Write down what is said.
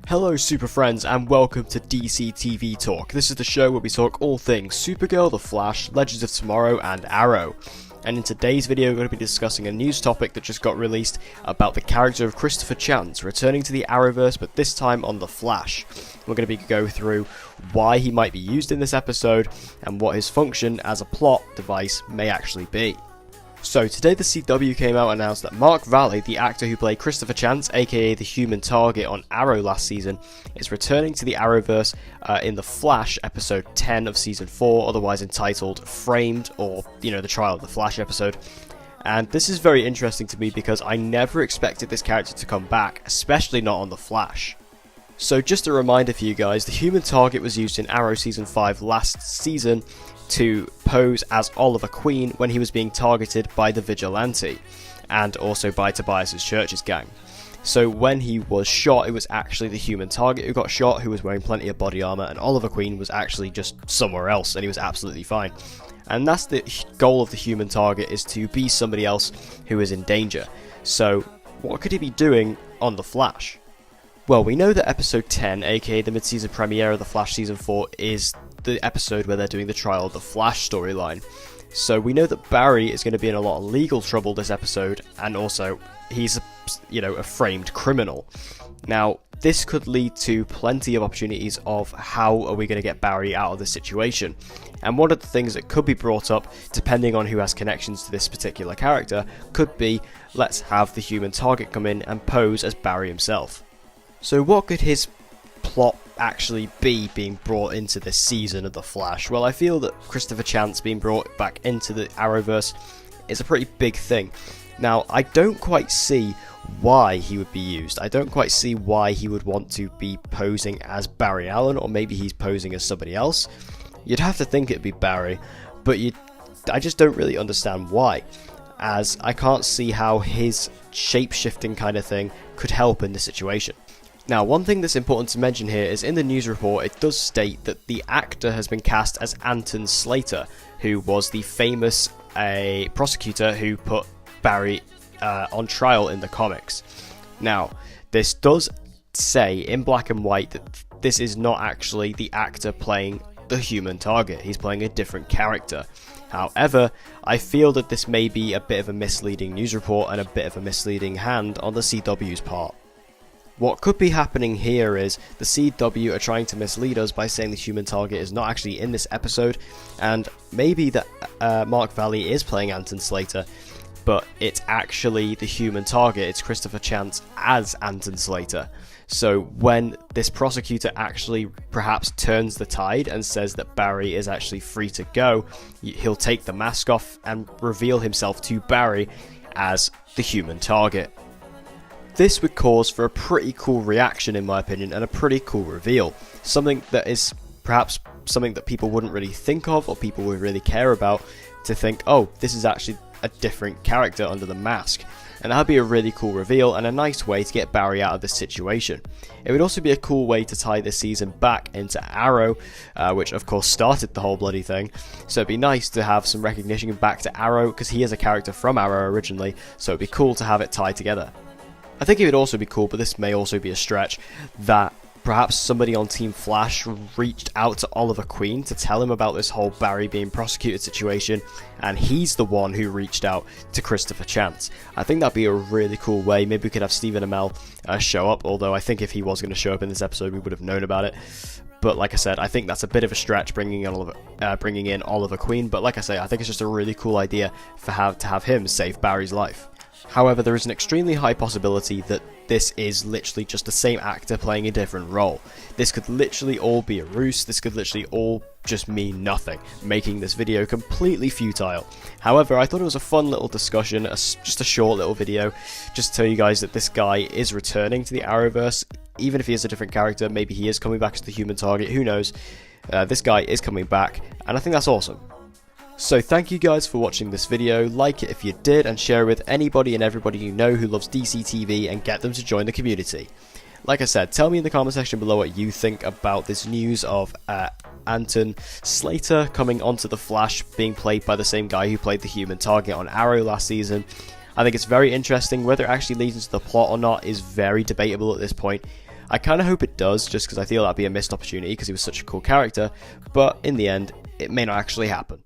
Hello super friends and welcome to DC TV Talk. This is the show where we talk all things Supergirl, The Flash, Legends of Tomorrow and Arrow. And in today's video we're going to be discussing a news topic that just got released about the character of Christopher Chance returning to the Arrowverse, but this time on The Flash. We're going to go through why he might be used in this episode and what his function as a plot device may actually be. So today the CW came out and announced that Mark Valley, the actor who played Christopher Chance, aka the Human Target on Arrow last season, is returning to the Arrowverse in The Flash episode 10 of season 4, otherwise entitled Framed, or, the Trial of the Flash episode. And this is very interesting to me because I never expected this character to come back, especially not on The Flash. So just a reminder for you guys, the Human Target was used in Arrow season 5 last season to pose as Oliver Queen when he was being targeted by the Vigilante, and also by Tobias Church's gang. So when he was shot, it was actually the Human Target who got shot, who was wearing plenty of body armor, and Oliver Queen was actually just somewhere else, and he was absolutely fine. And that's the goal of the Human Target, is to be somebody else who is in danger. So what could he be doing on The Flash? Well, we know that episode 10, aka the mid-season premiere of The Flash season 4, is the episode where they're doing the Trial of the Flash storyline. So we know that Barry is going to be in a lot of legal trouble this episode, and also he's a framed criminal. Now, this could lead to plenty of opportunities of how are we going to get Barry out of this situation. And one of the things that could be brought up, depending on who has connections to this particular character, could be, let's have the Human Target come in and pose as Barry himself. So what could his plot actually be being brought into this season of The Flash? Well, I feel that Christopher Chance being brought back into the Arrowverse is a pretty big thing. Now, I don't quite see why he would be used. I don't quite see why he would want to be posing as Barry Allen, or maybe he's posing as somebody else. You'd have to think it'd be Barry, but I just don't really understand why, as I can't see how his shape-shifting kind of thing could help in this situation. Now, one thing that's important to mention here is in the news report it does state that the actor has been cast as Anton Slater, who was the famous prosecutor who put Barry on trial in the comics. Now, this does say in black and white that this is not actually the actor playing the Human Target, he's playing a different character. However, I feel that this may be a bit of a misleading news report and a bit of a misleading hand on the CW's part. What could be happening here is the CW are trying to mislead us by saying the Human Target is not actually in this episode, and maybe that Mark Valley is playing Anton Slater, but it's actually the Human Target, it's Christopher Chance as Anton Slater. So when this prosecutor actually perhaps turns the tide and says that Barry is actually free to go, he'll take the mask off and reveal himself to Barry as the Human Target. This would cause for a pretty cool reaction in my opinion, and a pretty cool reveal. Something that is perhaps something that people wouldn't really think of, or people would really care about, to think, oh, this is actually a different character under the mask. And that would be a really cool reveal and a nice way to get Barry out of this situation. It would also be a cool way to tie this season back into Arrow, which of course started the whole bloody thing. So it'd be nice to have some recognition back to Arrow, because he is a character from Arrow originally, so it'd be cool to have it tied together. I think it would also be cool, but this may also be a stretch, that perhaps somebody on Team Flash reached out to Oliver Queen to tell him about this whole Barry being prosecuted situation, and he's the one who reached out to Christopher Chance. I think that'd be a really cool way. Maybe we could have Stephen Amell show up, although I think if he was going to show up in this episode we would have known about it. But like I said, I think that's a bit of a stretch bringing in Oliver Queen, but like I say, I think it's just a really cool idea to have him save Barry's life. However, there is an extremely high possibility that this is literally just the same actor playing a different role. This could literally all be a ruse, this could literally all just mean nothing, making this video completely futile. However, I thought it was a fun little discussion, just a short little video, just to tell you guys that this guy is returning to the Arrowverse. Even if he is a different character, maybe he is coming back as the Human Target, who knows. This guy is coming back, and I think that's awesome. So thank you guys for watching this video, like it if you did, and share it with anybody and everybody you know who loves DC TV and get them to join the community. Like I said, tell me in the comment section below what you think about this news of Anton Slater coming onto The Flash, being played by the same guy who played the Human Target on Arrow last season. I think it's very interesting. Whether it actually leads into the plot or not is very debatable at this point. I kind of hope it does, just because I feel that'd be a missed opportunity because he was such a cool character, but in the end, it may not actually happen.